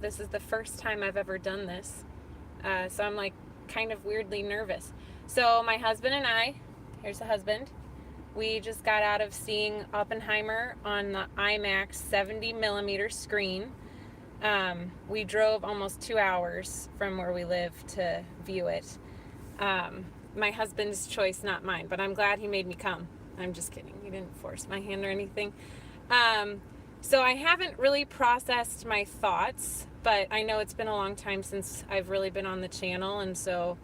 This is the first time I've ever done this. So I'm like kind of weirdly nervous. So my husband and I, here's the husband, we just got out of seeing Oppenheimer on the IMAX 70 millimeter screen. We drove almost 2 hours from where we live to view it. My husband's choice, not mine, but I'm glad he made me come. I'm just kidding. He didn't force my hand or anything. So I haven't really processed my thoughts, but I know it's been a long time since I've really been on the channel, and so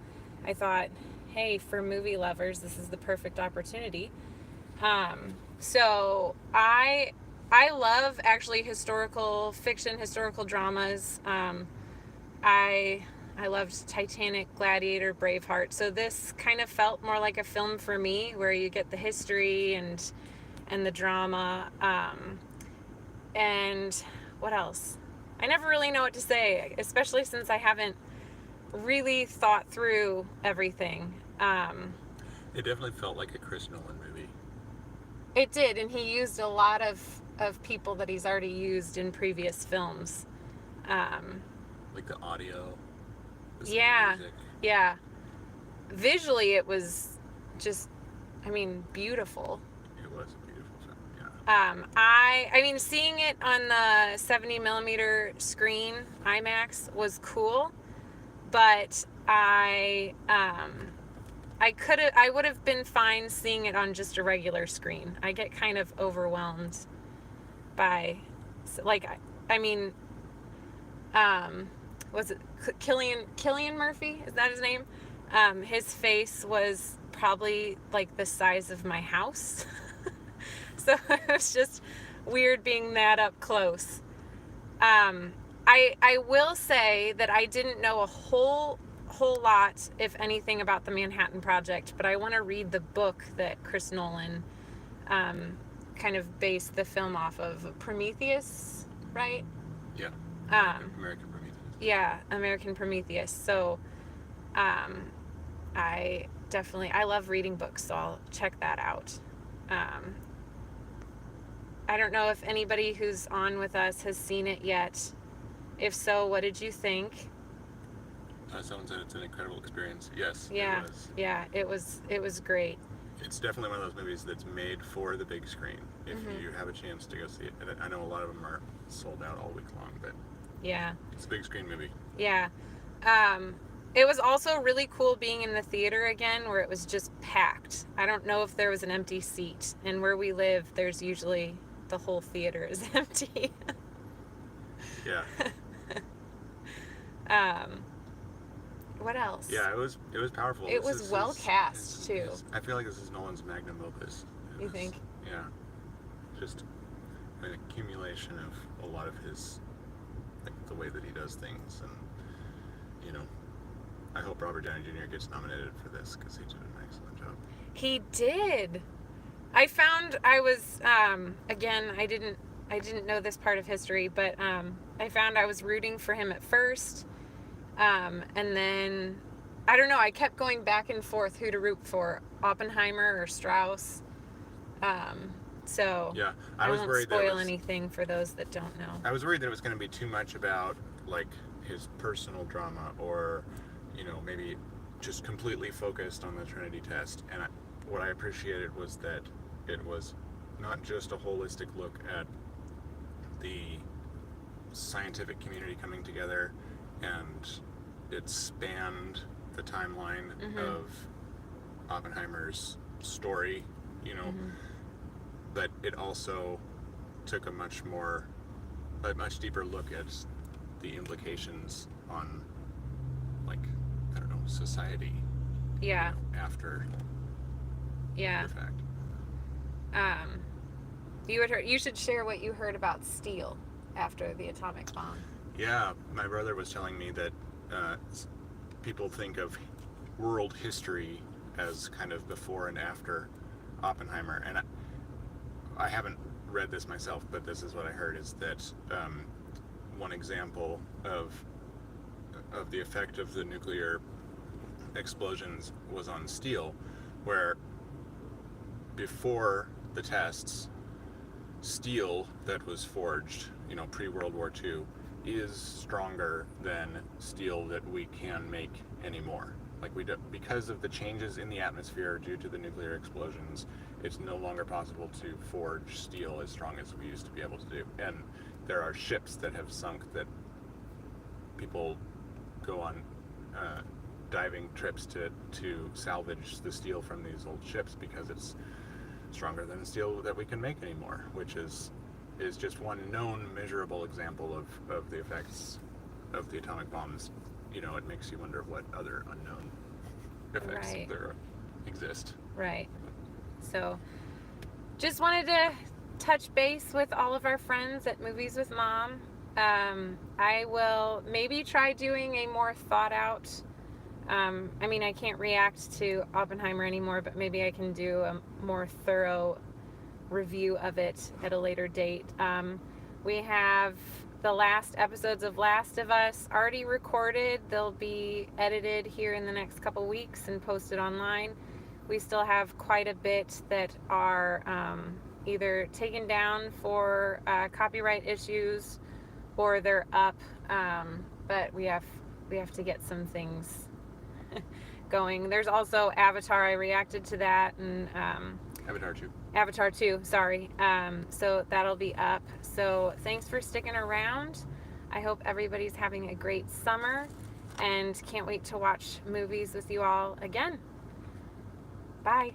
I thought, hey, for movie lovers, this is the perfect opportunity. So I love actually historical fiction, historical dramas. I I loved Titanic, Gladiator, Braveheart. So this kind of felt more like a film for me, where you get the history and the drama. And what else? I never really know what to say, especially since I haven't really thought through everything. It definitely felt like a Chris Nolan movie. It did, and he used a lot of people that he's already used in previous films. Um, Like the audio, the yeah, music. yeah. Visually, it was just, I mean, beautiful. It was a beautiful film, yeah. I mean, seeing it on the 70 millimeter screen IMAX was cool, but I would have been fine seeing it on just a regular screen. I get kind of overwhelmed by, like, I mean, um, was it Killian Murphy? Is that his name? His face was probably like the size of my house. So it was just weird being that up close. Um, I will say that I didn't know a whole lot, if anything, about the Manhattan Project, but I want to read the book that Chris Nolan um, kind of based the film off of. Prometheus, right? Yeah. Um, American Prometheus. yeah, American Prometheus. So um, I love reading books, so I'll check that out. Um, I don't know if anybody who's on with us has seen it yet. If so, what did you think? Someone said it's an incredible experience. Yes, it Yeah, was. yeah, it was great. It's definitely one of those movies that's made for the big screen. If Hmm. you have a chance to go see it, and I know a lot of them are sold out all week long, but Yeah, it's a big screen movie. yeah. Um, it was also really cool being in the theater again, where it was just packed. I don't know if there was an empty seat, and where we live, there's usually the whole theater is empty. Yeah, um, what else? yeah, it was powerful. It was well cast too. I feel like this is Nolan's magnum opus. You think? Yeah, just an accumulation of a lot of his, like, the way that he does things, and you know, I hope Robert Downey Jr. gets nominated for this because he did an excellent job. He did. I found I was again I didn't know this part of history, but I found I was rooting for him at first, and then I don't know. I kept going back and forth who to root for, Oppenheimer or Strauss. Um, so Yeah, I I was won't worried that it spoil was. anything for those that don't know. I was worried that it was going to be too much about, like, his personal drama, or maybe just completely focused on the Trinity test. And what I appreciated was that it was not just a holistic look at the scientific community coming together, and it spanned the timeline Mm-hmm. of Oppenheimer's story, you know, Mm-hmm. but it also took a much deeper look at the implications on, like, I don't know, society, Yeah, after yeah. the fact. Um, you should share what you heard about steel after the atomic bomb. Yeah, my brother was telling me that uh, people think of world history as kind of before and after Oppenheimer, and I haven't read this myself, but this is what I heard, is that one example of the effect of the nuclear explosions was on steel, where before the tests, steel that was forged, pre World War II, is stronger than steel that we can make anymore. Like we do, because of the changes in the atmosphere due to the nuclear explosions, it's no longer possible to forge steel as strong as we used to be able to do. And there are ships that have sunk that people go on diving trips to salvage the steel from these old ships because it's stronger than the steel that we can make anymore, which is just one known measurable example of the effects of the atomic bombs. You know, it makes you wonder what other unknown effects Right. there exist. Right. So, just wanted to touch base with all of our friends at Movies with Mom. I will maybe try doing a more thought out. I mean, I can't react to Oppenheimer anymore, but maybe I can do a more thorough review of it at a later date. We have the last episodes of Last of Us already recorded. They'll be edited here in the next couple weeks and posted online. We still have quite a bit that are either taken down for copyright issues or they're up. But we have to get some things going. There's also Avatar. I reacted to that, and Avatar 2. Avatar 2, sorry. So that'll be up. So thanks for sticking around. I hope everybody's having a great summer and can't wait to watch movies with you all again. Bye.